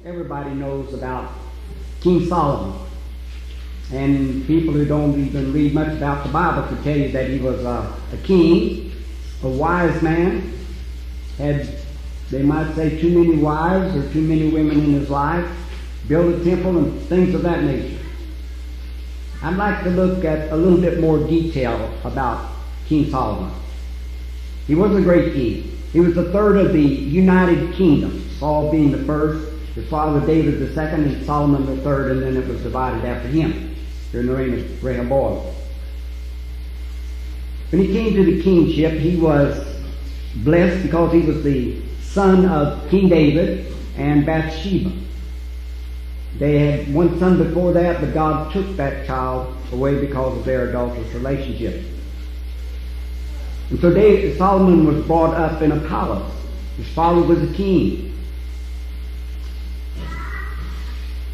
everybody knows about King Solomon. And people who don't even read much about the Bible could tell you that he was a king, a wise man, had, they might say, too many wives or too many women in his life, built a temple and things of that nature. I'd like to look at a little bit more detail about King Solomon. He was a great king. He was the third of the United Kingdom, Saul being the first, his father David the second, and Solomon the third, and then it was divided after him during the reign of Rehoboam. When he came to the kingship, he was blessed because he was the son of King David and Bathsheba. They had one son before that, but God took that child away because of their adulterous relationship. And so Solomon was brought up in a palace. His father was a king.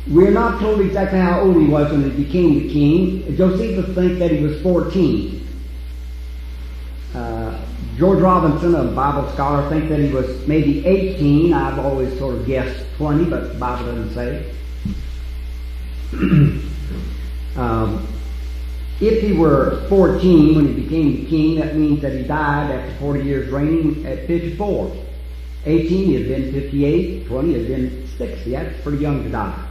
We're not told exactly how old he was when he became the king. Josephus thinks that he was 14. George Robinson, a Bible scholar, thinks that he was maybe 18. I've always sort of guessed 20, but the Bible doesn't say. If he were 14 when he became the king, that means that he died after 40 years reigning at 54. 18, he had been 58. 20, he had been 60. That's pretty young to die.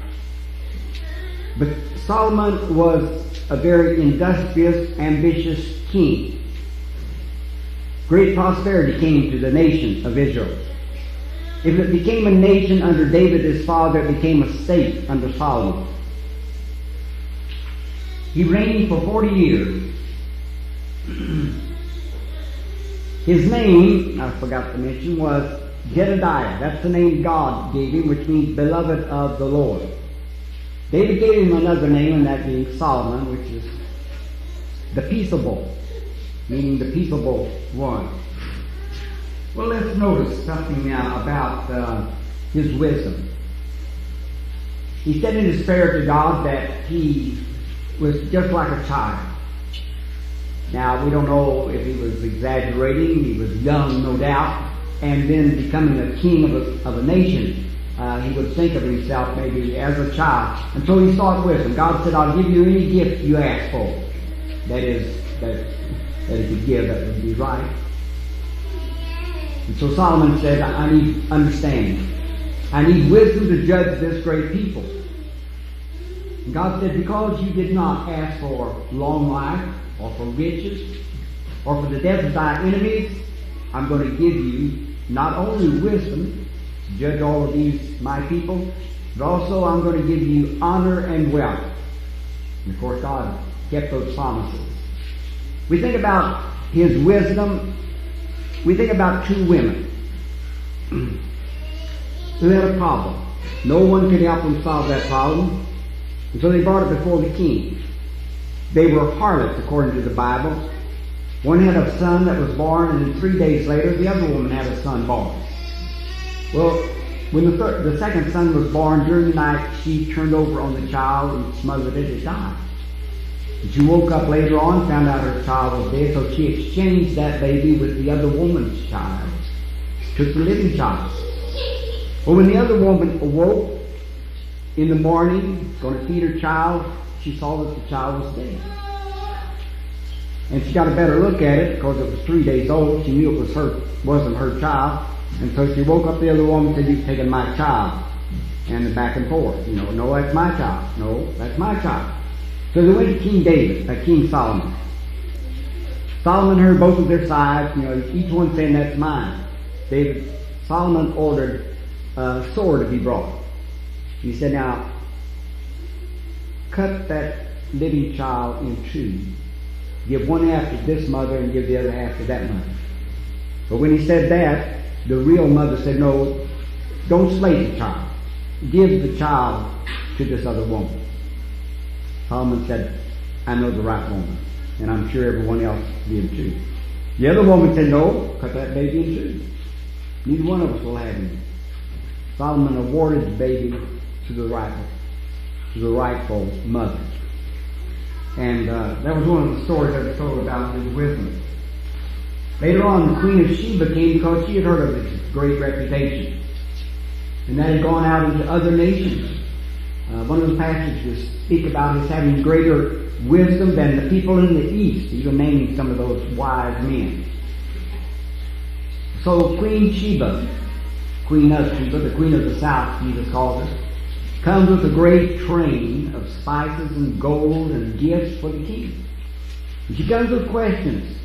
But Solomon was a very industrious, ambitious king. Great prosperity came to the nation of Israel. If it became a nation under David his father, it became a state under Solomon. He reigned for 40 years. His name, I forgot to mention, was Jedediah. That's the name God gave him, which means beloved of the Lord. David gave him another name, and that being Solomon, which is the peaceable, meaning the peaceable one. Well, let's notice something now about his wisdom. He said in his prayer to God that he was just like a child. Now, we don't know if he was exaggerating. He was young, no doubt, and then becoming a king of a nation. He would think of himself maybe as a child. And so he sought wisdom. God said, I'll give you any gift you ask for. That is, that he could give, that would be right. And so Solomon said, I need understanding. I need wisdom to judge this great people. And God said, because you did not ask for long life, or for riches, or for the death of thy enemies, I'm going to give you not only wisdom to judge all of these my people, but also I'm going to give you honor and wealth. And of course God kept those promises. We think about his wisdom. We think about two women who had a problem. No one could help them solve that problem. And so they brought it before the king. They were harlots, according to the Bible. One had a son that was born, and then 3 days later, the other woman had a son born. Well, when the second son was born, during the night, she turned over on the child and smothered it. It died. And she woke up later on, found out her child was dead, so she exchanged that baby with the other woman's child. Took the living child. Well, when the other woman awoke in the morning, going to feed her child, she saw that the child was dead. And she got a better look at it because it was 3 days old. She knew it wasn't her child. And so she woke up the other woman and said, you've taken my child. And back and forth. No, that's my child. No, that's my child. So they went to King David, King Solomon. Solomon heard both of their sides, each one saying, that's mine. Solomon ordered a sword to be brought. He said, now, cut that living child in two. Give one half to this mother and give the other half to that mother. But when he said that, the real mother said, no, don't slay the child. Give the child to this other woman. Solomon said, I know the right woman, and I'm sure everyone else did too. The other woman said, no, cut that baby in two. Neither one of us will have him. Solomon awarded the baby to the rightful mother. And that was one of the stories that was told about his wisdom. Later on, the Queen of Sheba came because she had heard of his great reputation. and that had gone out into other nations. One of the passages speak about his having greater wisdom than the people in the East, even naming some of those wise men. So Queen Sheba, Queen of Sheba, the Queen of the South, Jesus calls her, comes with a great train of spices and gold and gifts for the king. And she comes with questions.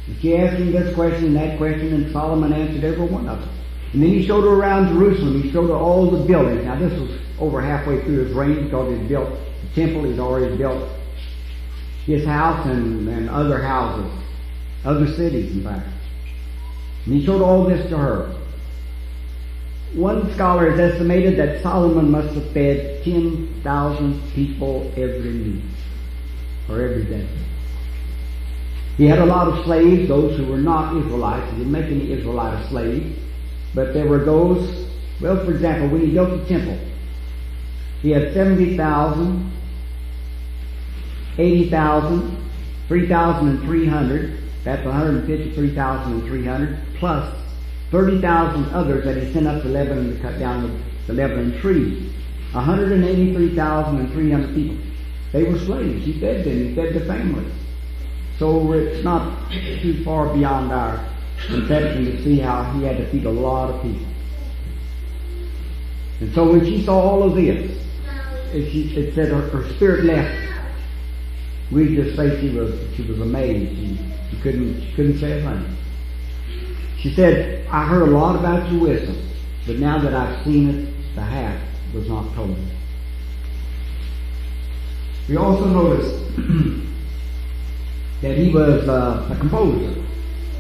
And she asked him this question and that question, and Solomon answered every one of them. And then he showed her around Jerusalem. He showed her all the buildings. Now this was over halfway through his reign, because he'd built the temple. He'd already built his house and other houses, other cities in fact. And he showed all this to her. One scholar has estimated that Solomon must have fed 10,000 people every week, or every day. He had a lot of slaves, those who were not Israelites. He didn't make any Israelite a slave. But there were those, well, for example, when he built the temple, he had 70,000, 80,000, 3,300, that's 153,300, plus 30,000 others that he sent up to Lebanon to cut down the Lebanon trees. 183,300 people. They were slaves. He fed them. He fed their families. So it's not too far beyond our conception to see how he had to feed a lot of people. And so when she saw all of this, it said her spirit left her. We just say she was amazed. She couldn't say a thing. She said, I heard a lot about your wisdom, but now that I've seen it, the half was not told. We also noticed that he was a composer.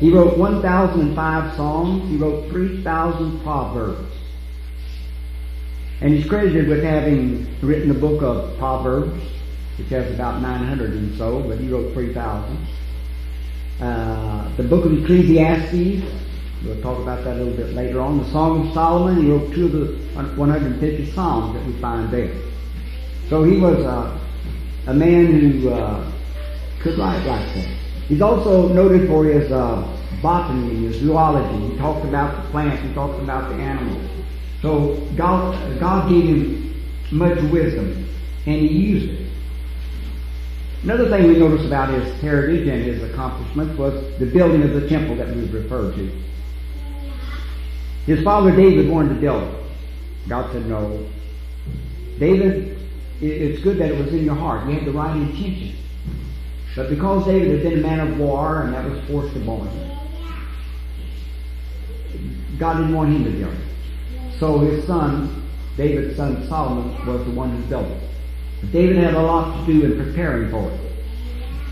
He wrote 1,005 songs. He wrote 3,000 proverbs. And he's credited with having written the book of Proverbs, which has about 900 and so, but he wrote 3,000. The book of Ecclesiastes, we'll talk about that a little bit later on. The Song of Solomon, he wrote 2 of the 150 Psalms that we find there. So he was a man who could write like that. He's also noted for his botany and his zoology. He talked about the plants, he talked about the animals. So God gave him much wisdom, and he used it. Another thing we notice about his heritage and his accomplishments was the building of the temple that we've referred to. His father David wanted to build it. God said no. David, it's good that it was in your heart. You had the right intention. But because David had been a man of war, and that was forced upon him, God didn't want him to build it. So his son, David's son Solomon, was the one who built it. But David had a lot to do in preparing for it.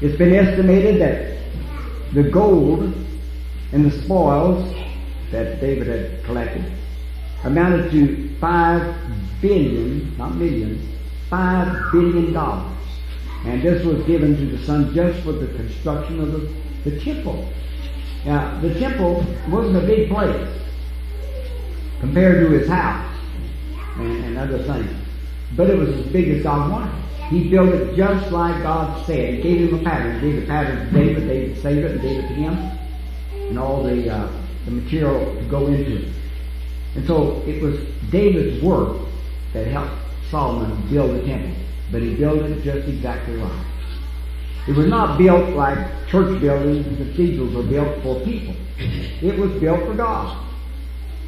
It's been estimated that the gold and the spoils that David had collected amounted to $5 billion, not millions, $5 billion. And this was given to the son just for the construction of the temple. Now, the temple wasn't a big place compared to his house and other things. But it was as big as God wanted. He built it just like God said. He gave him a pattern. He gave the pattern to David. David saved it and gave it to him. And all the material to go into it. And so it was David's work that helped Solomon build the temple. But he built it just exactly right. It was not built like church buildings and cathedrals are built for people. It was built for God.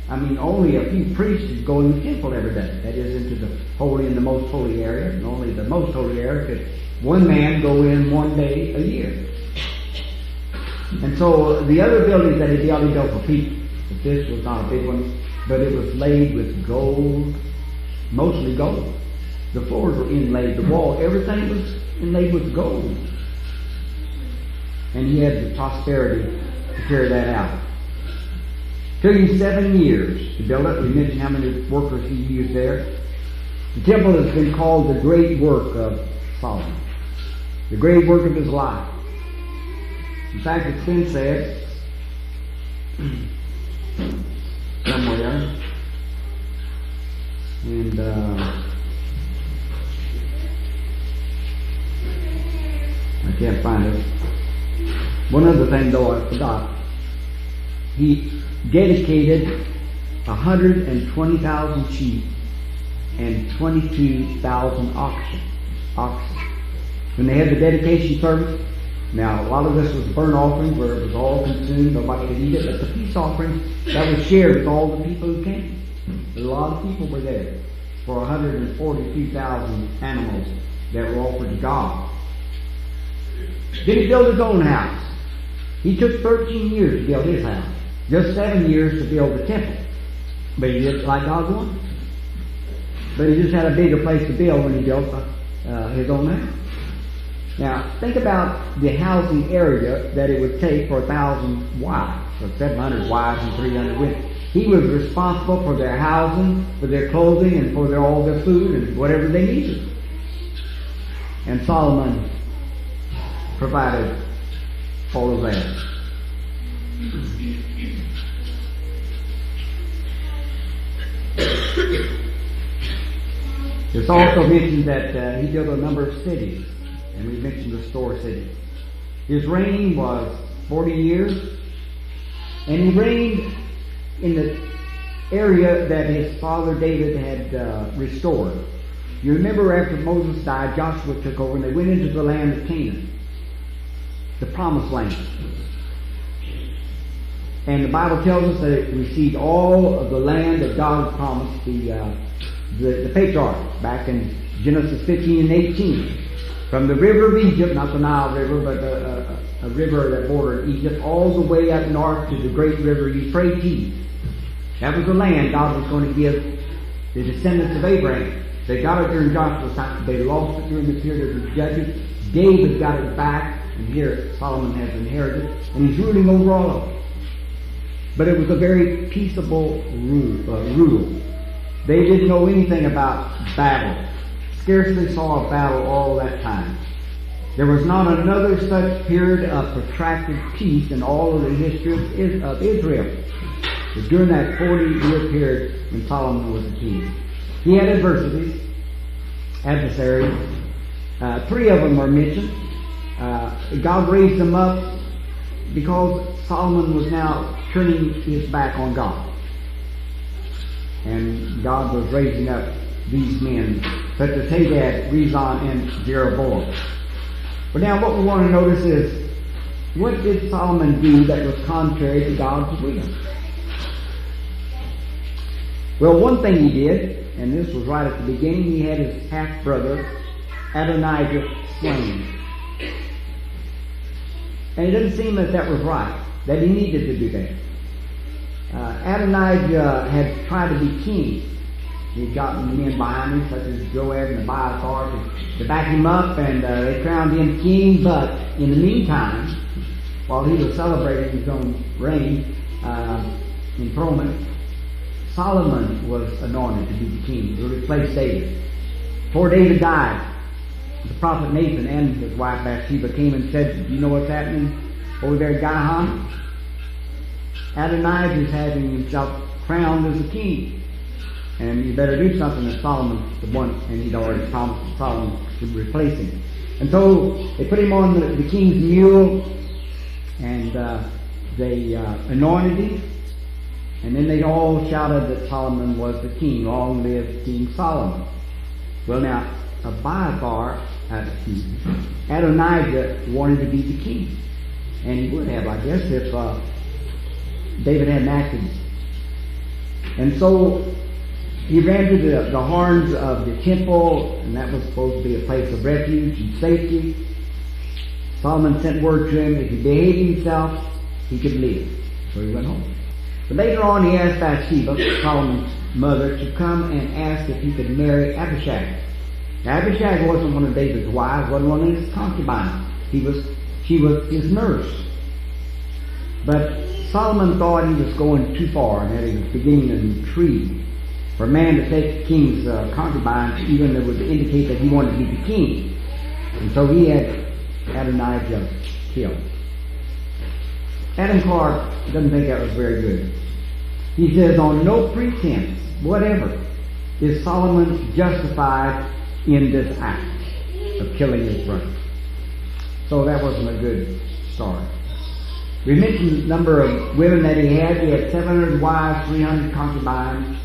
I mean, only a few priests could go in the temple every day. That is, into the holy and the most holy area. And only the most holy area could one man go in one day a year. And so the other buildings that he built for people. But this was not a big one. But it was laid with gold. Mostly gold. The floors were inlaid. The wall, everything was inlaid with gold. And he had the prosperity to carry that out. It took him 7 years to build it. We mentioned how many workers he used there. The temple has been called the great work of Solomon. The great work of his life. In fact, it's been said somewhere, and I can't find it. One other thing, though, I forgot. He dedicated 120,000 sheep and 22,000 oxen. When they had the dedication service, now a lot of this was burnt offering where it was all consumed, nobody could eat it, but the peace offering that was shared with all the people who came. A lot of people were there for 142,000 animals that were offered to God. Then he built his own house. He took 13 years to build his house, just 7 years to build the temple. But he did it like God wanted. But he just had a bigger place to build when he built his own house. Now, think about the housing area that it would take for 1,000 wives, or 700 wives and 300 women. He was responsible for their housing, for their clothing, and for all their food and whatever they needed. And Solomon provided all of that. It's also mentioned that he built a number of cities, and we mentioned the store city. His reign was 40 years, and he reigned in the area that his father David had restored. You remember after Moses died, Joshua took over, and they went into the land of Canaan, the promised land. And the Bible tells us that it received all of the land that God promised the patriarchs back in Genesis 15 and 18. From the river of Egypt, not the Nile River, but a river that bordered Egypt, all the way up north to the great river Euphrates. That was the land God was going to give the descendants of Abraham. They got it during Joshua's time. They lost it during the period of the Judges. David got it back, and here Solomon has inherited, and he's ruling over all of it. But it was a very peaceable rule. They didn't know anything about battle. Scarcely saw a battle all that time. There was not another such period of protracted peace in all of the history of Israel. But during that 40-year period when Solomon was a king, he had adversities, adversaries. 3 of them are mentioned. God raised them up because Solomon was now turning his back on God. And God was raising up these men, such as Hadad, Rezon, and Jeroboam. But now what we want to notice is, what did Solomon do that was contrary to God's will? Well, one thing he did, and this was right at the beginning, he had his half-brother Adonijah slain. And it doesn't seem that was right, that he needed to do that. Adonijah had tried to be king. He'd gotten men behind him, such as Joab and Abiathar, to back him up, and they crowned him king. But in the meantime, while he was celebrating his own reign, enthronement, Solomon was anointed to be the king, to replace David. Before David died, the prophet Nathan and his wife Bathsheba came and said, "Do you know what's happening over there at Gihon? Adonijah is having himself crowned as a king, and you better do something." And Solomon's the one, and he'd already promised that Solomon would replace him. And so they put him on the king's mule, and they anointed him, and then they all shouted that Solomon was the king. Long live King Solomon. Well, now Adonijah wanted to be the king, and he would have, I guess, if David hadn't acted. And so he ran to the horns of the temple, and that was supposed to be a place of refuge and safety. Solomon sent word to him, if he behaved himself, he could live. So he went home. But later on he asked Bathsheba, Solomon's mother, to come and ask if he could marry Abishag. Now, Abishag wasn't one of David's wives, wasn't one of his concubines. She was his nurse. But Solomon thought he was going too far, and that he was beginning an intrigue for a man to take the king's concubine, even that would indicate that he wanted to be the king. And so he had Adonijah killed. Adam Clark doesn't think that was very good. He says, on no pretense whatever is Solomon justified in this act of killing his brother. So that wasn't a good start. We mentioned the number of women that he had. He had 700 wives, 300 concubines.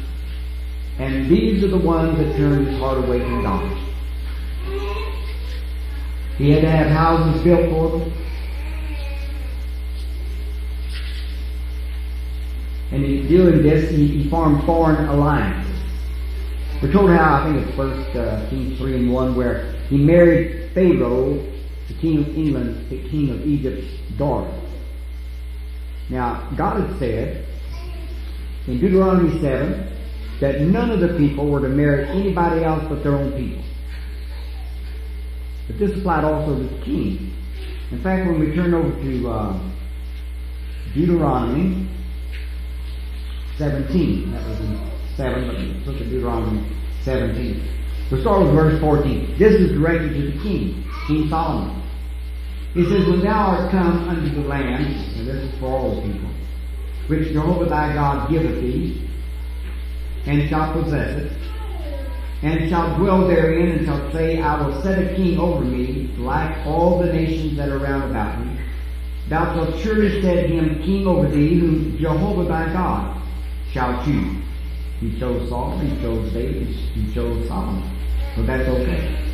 And these are the ones that turned his heart away from God. He had to have houses built for them. And in doing this, he formed foreign alliances. We're told how, I think it's 1 Kings 3:1, where he married Pharaoh, the king of England, the king of Egypt's daughter. Now, God had said in Deuteronomy 7 that none of the people were to marry anybody else but their own people. But this applied also to the king. In fact, when we turn over to Deuteronomy 17, that was in 7, but let's look at Deuteronomy 17. We'll start with verse 14. This is directed to the king, King Solomon. He says, when thou art come unto the land, and this is for all the people, which Jehovah thy God giveth thee, and shalt possess it, and shalt dwell therein, and shalt say, I will set a king over me, like all the nations that are round about me. Thou shalt surely set him king over thee, whom Jehovah thy God shall choose. He chose Saul, he chose David, he chose Solomon. So that's okay.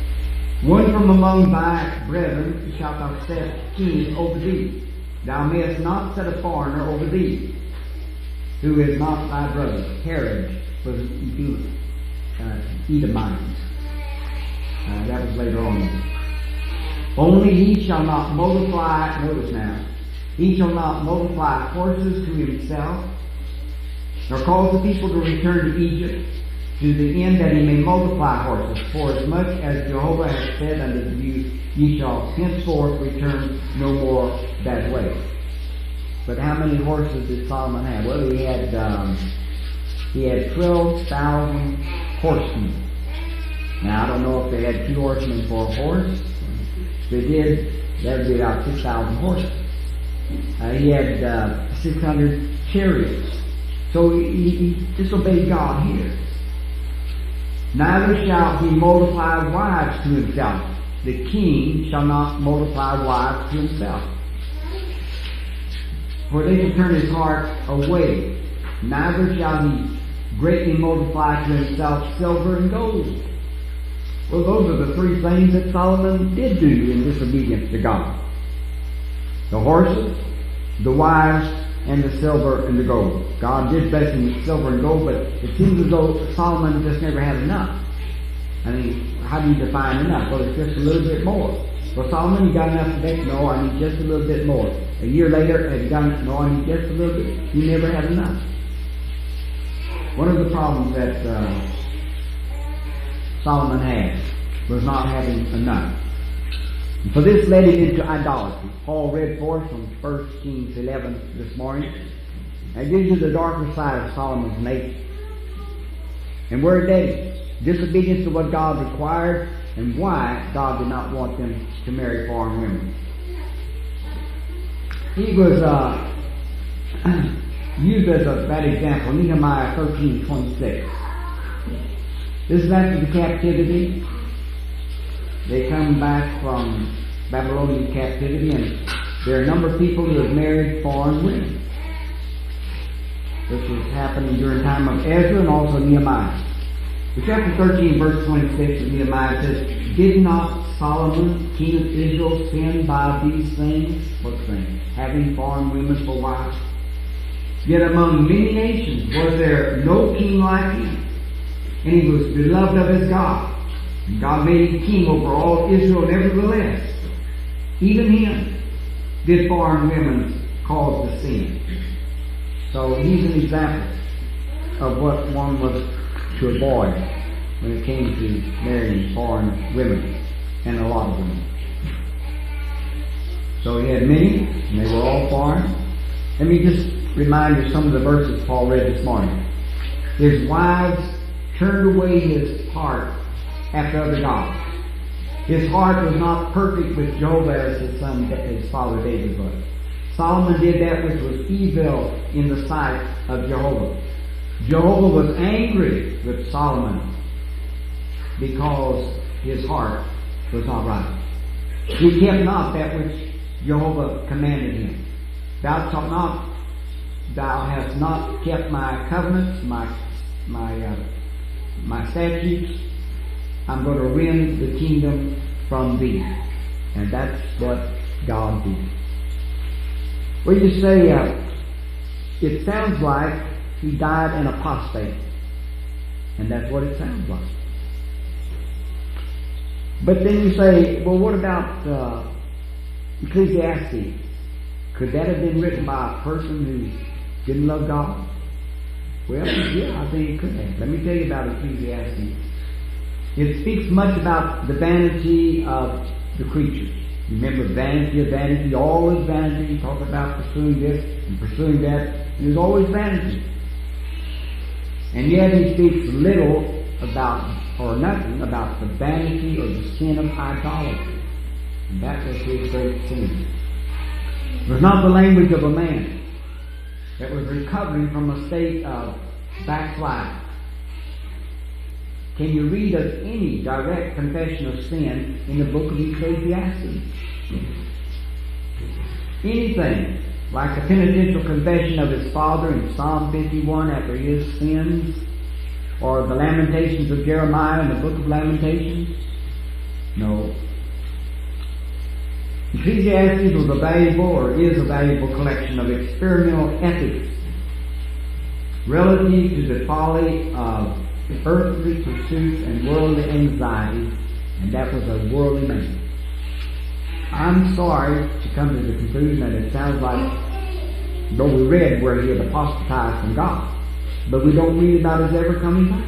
One from among thy brethren shalt thou set king over thee. Thou mayest not set a foreigner over thee, who is not thy brother. Herod was an Edomite. That was later on. Only he shall not multiply, notice now, he shall not multiply horses to himself, nor cause the people to return to Egypt, to the end that he may multiply horses. For as much as Jehovah hath said unto you, ye shall henceforth return no more that way. But how many horses did Solomon have? Well, he had 12,000 horsemen. Now, I don't know if they had 2 horsemen for a horse. If they did, that would be about 6,000 horses. He had 600 chariots. So he disobeyed God here. Neither shall he multiply wives to himself. The king shall not multiply wives to himself, for they shall turn his heart away. Neither shall he greatly multiply to himself silver and gold. Well, those are the 3 things that Solomon did do in disobedience to God. The horses, the wives, and the silver and the gold. God did bless him with silver and gold, but it seems as though Solomon just never had enough. I mean, how do you define enough? Well, it's just a little bit more. Well, Solomon, you got enough today? No, I need just a little bit more. A year later, have you got enough? No, I need just a little bit. You never had enough. One of the problems that Solomon had was not having enough. And so this led him into idolatry. Paul read for us from 1 Kings 11 this morning. That gives you the darker side of Solomon's nature. And where it led him. Disobedience to what God required, and why God did not want them to marry foreign women. He was used as a bad example. Nehemiah 13:26. This is after the captivity. They come back from Babylonian captivity, and there are a number of people who have married foreign women. This was happening during the time of Ezra and also Nehemiah. In chapter 13, verse 26 of Nehemiah says, Did not Solomon, king of Israel, sin by these things? What things? Having foreign women for wives. Yet among many nations was there no king like him, and he was beloved of his God. And God made him king over all Israel, nevertheless. Even him did foreign women cause to sin. So he's an example of what one was to avoid when it came to marrying foreign women, and a lot of them. So he had many, and they were all foreign. Let me just remind you some of the verses Paul read this morning. His wives turned away his heart after other gods. His heart was not perfect with Jehovah as his father David was. Solomon did that which was evil in the sight of Jehovah. Jehovah was angry with Solomon because his heart was not right. He kept not that which Jehovah commanded him. Thou hast not kept my covenants, my statutes. I'm going to rend the kingdom from thee. And that's what God did. Well, you say, it sounds like he died an apostate. And that's what it sounds like. But then you say, well, what about Ecclesiastes? Could that have been written by a person who didn't love God? Well, yeah, I think it could have. Let me tell you about Ecclesiastes. It speaks much about the vanity of the creatures. Remember, vanity of vanity, always vanity. Talk about pursuing this and pursuing that. There's always vanity. And yet he speaks little about, or nothing about, the vanity or the sin of idolatry. And that was his great sin. It was not the language of a man that was recovering from a state of backsliding. Can you read of any direct confession of sin in the book of Ecclesiastes? Anything like a penitential confession of his father in Psalm 51 after his sins, or the Lamentations of Jeremiah in the book of Lamentations? No. Ecclesiastes was a valuable, or is a valuable, collection of experimental ethics relative to the folly of earthly pursuits and worldly anxiety, and that was a worldly man. I'm sorry to come to the conclusion that it sounds like, though we read where he had apostatized from God, but we don't read about his ever coming back.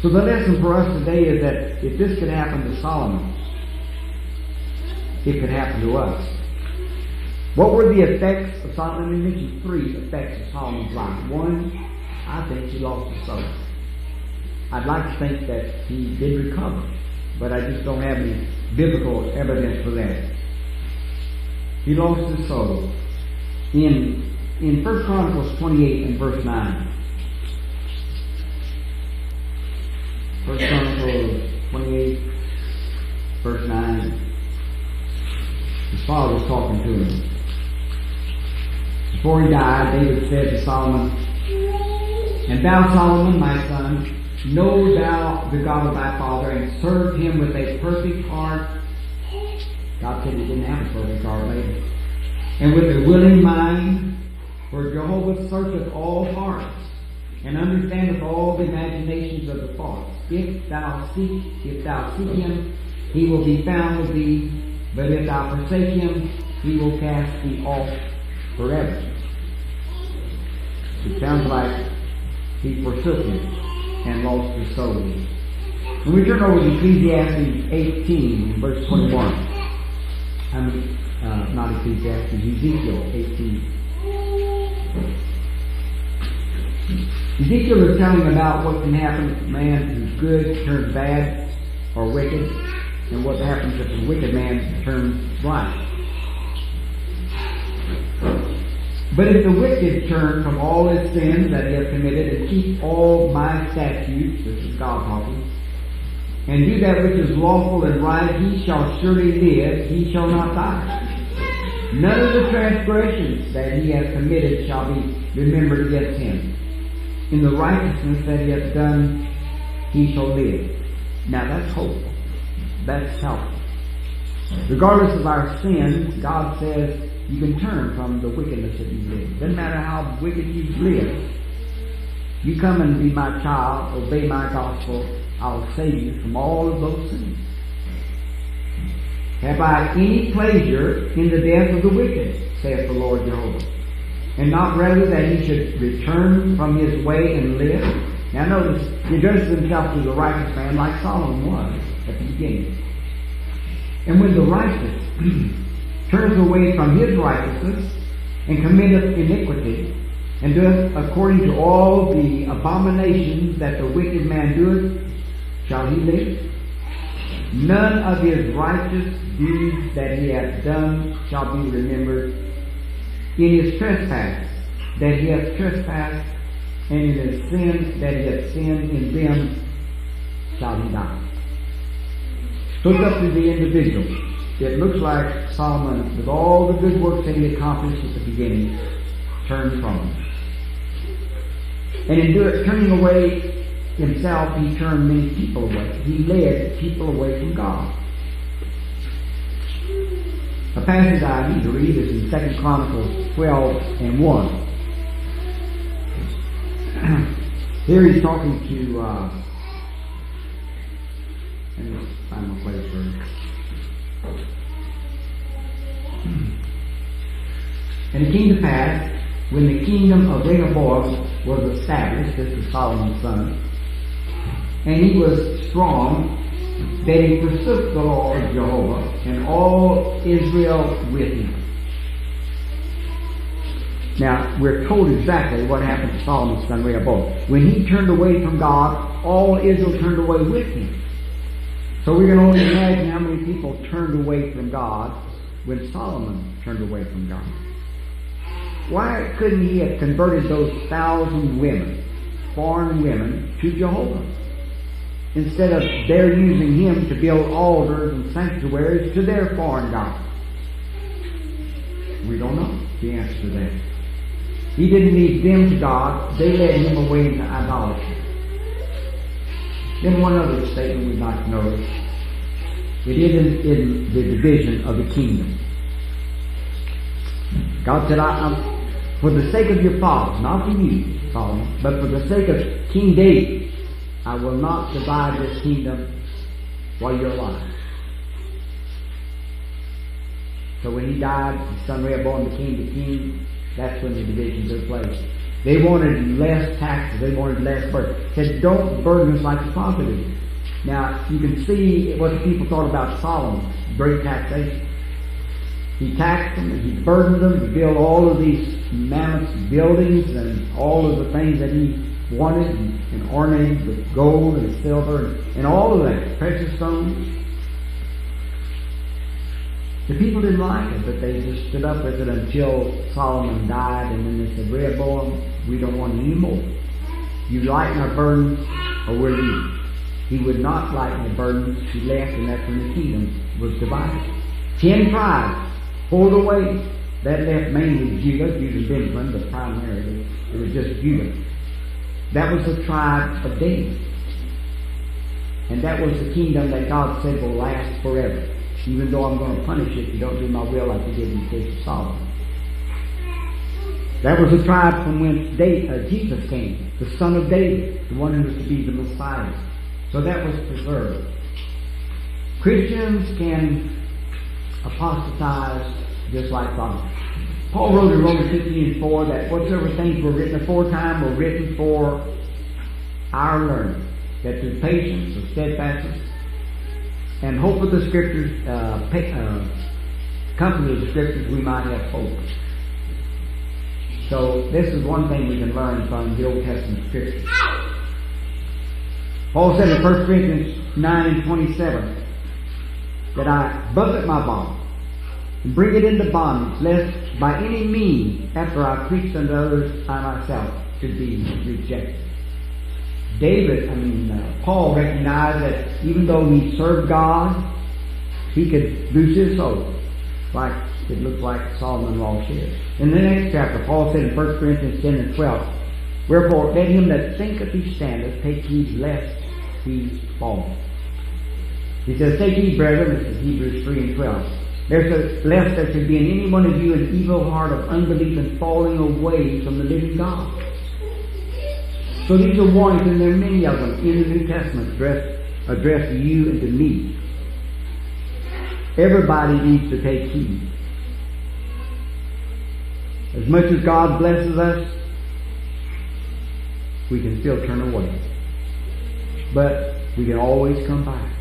So the lesson for us today is that if this could happen to Solomon, it could happen to us. What were the effects of Solomon? Let me mention 3 effects of Solomon's life. 1, I think he lost his soul. I'd like to think that he did recover, but I just don't have any biblical evidence for that. He lost his soul. In 1 Chronicles 28 and verse 9. 1 Chronicles 28, verse 9. His father was talking to him. Before he died, David said to Solomon, "And thou, Solomon, my son, know thou the God of thy father, and serve him with a perfect heart." God said he didn't have a perfect heart later. "And with a willing mind, for Jehovah searcheth all hearts, and understandeth all the imaginations of the thoughts. If thou seek him, he will be found of thee. But if thou forsake him, he will cast thee off forever." It sounds like he forsook him and lost his soul. When we turn over to Ecclesiastes 18, verse 21. Not Ecclesiastes, Ezekiel 18. Ezekiel is telling about what can happen if a man who's good turns bad or wicked, and what happens if a wicked man turns right. "But if the wicked turn from all his sins that he has committed and keep all my statutes," this is God talking, "and do that which is lawful and right, he shall surely live, he shall not die. None of the transgressions that he has committed shall be remembered against him. In the righteousness that he has done, he shall live." Now that's hopeful. That's helpful. Regardless of our sins, God says you can turn from the wickedness that you live. Doesn't matter how wicked you live. You come and be my child, obey my gospel, I'll save you from all of those sins. "Have I any pleasure in the death of the wicked, saith the Lord Jehovah, and not rather that he should return from his way and live?" Now notice, he addresses himself to the righteous man like Solomon was at the beginning. "And when the righteous turns away from his righteousness and committeth iniquity, and doeth according to all the abominations that the wicked man doeth, shall he live? None of his righteous deeds that he hath done shall be remembered. In his trespass that he hath trespassed, and in his sin that he hath sinned, in them shall he die." So it's up to the individual. it looks like Solomon, with all the good works that he accomplished at the beginning, turned from him. And in turning away himself, he turned many people away. He led people away from God. A passage I need to read is in 2 Chronicles 12 and 1. Here he's talking to, and let's find my place for it. And it came to pass, when the kingdom of Rehoboam was established, this is Solomon's son, and he was strong, that he forsook the law of Jehovah, and all Israel with him. Now, we're told exactly what happened to Solomon's son Rehoboam. When he turned away from God, all Israel turned away with him. So we can only imagine how many people turned away from God when Solomon turned away from God. Why couldn't he have converted those 1,000 women, foreign women, to Jehovah, instead of their using him to build altars and sanctuaries to their foreign gods? We don't know the answer to that. He didn't lead them to God. They led him away into idolatry. Then one other statement we'd like to notice. It is in the division of the kingdom. God said, for the sake of your fathers, not for you, Solomon, but for the sake of King David, I will not divide this kingdom while you're alive. So when he died, his son Rehoboam became the king. That's when the division took place. They wanted less taxes. They wanted less burden. He said, don't burden us like the prophet did. Now, you can see what the people thought about Solomon's great taxation. He taxed them, and he burdened them to build all of these mammoth buildings and all of the things that he wanted, and ornamented with gold and silver and all of that, precious stones. The people didn't like it, but they just stood up with it until Solomon died, and then they said, Rehoboam, we don't want any more. You lighten our burdens, or we're leaving. He would not lighten the burdens. He left, and that's when the kingdom was divided. 10 tribes pulled away. That left mainly Judah and Benjamin, but primarily it was just Judah. That was the tribe of David. And that was the kingdom that God said will last forever. Even though I'm going to punish you if you don't do my will like you did in the case of Solomon. That was the tribe from whence Jesus came, the son of David, the one who was to be the Messiah. So that was preserved. Christians can apostatize just like Solomon. Paul wrote in Romans 15:4 that whatsoever things were written aforetime were written for our learning, that through patience or steadfastness and hope of the Scriptures, company of the Scriptures, we might have hope. So this is one thing we can learn from the Old Testament Scriptures. Paul said in 1 Corinthians 9:27 that I buffet my body and bring it into bondage, lest by any means, after I preached unto others, I myself should be rejected. Paul recognized that even though he served God, he could lose his soul, like it looked like Solomon lost his. In the next chapter, Paul said in 1 Corinthians 10 and 12, wherefore let him that thinketh he standeth take heed lest he fall. He says, take heed, brethren, this is Hebrews 3 and 12. Lest there should be in any one of you an evil heart of unbelief and falling away from the living God. So these are warnings, and there are many of them in the New Testament addressed to you and to me. Everybody needs to take heed. As much as God blesses us, we can still turn away. But we can always come back.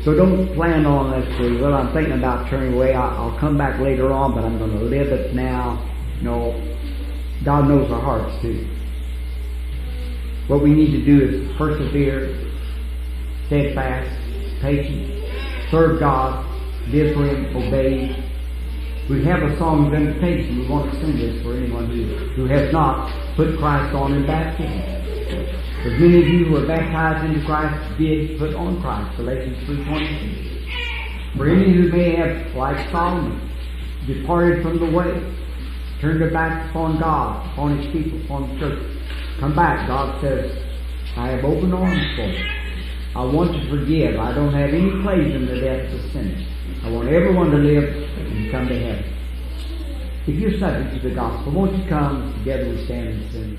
So don't plan on, let's say, well, I'm thinking about turning away. I'll come back later on, but I'm going to live it now. No, God knows our hearts too. What we need to do is persevere, steadfast, patient, serve God, live for Him, obey. We have a song of invitation. We want to sing this for anyone who has not put Christ on in baptism. As many of you who are baptized into Christ did put on Christ, Galatians 3:22. For any who may have, like Solomon, departed from the way, turned their backs upon God, upon His people, upon the church, come back. God says, I have open arms for you. I want to forgive. I don't have any place in the death of sinners. I want everyone to live and come to heaven. If you're subject to the gospel, won't you come together we stand and sing?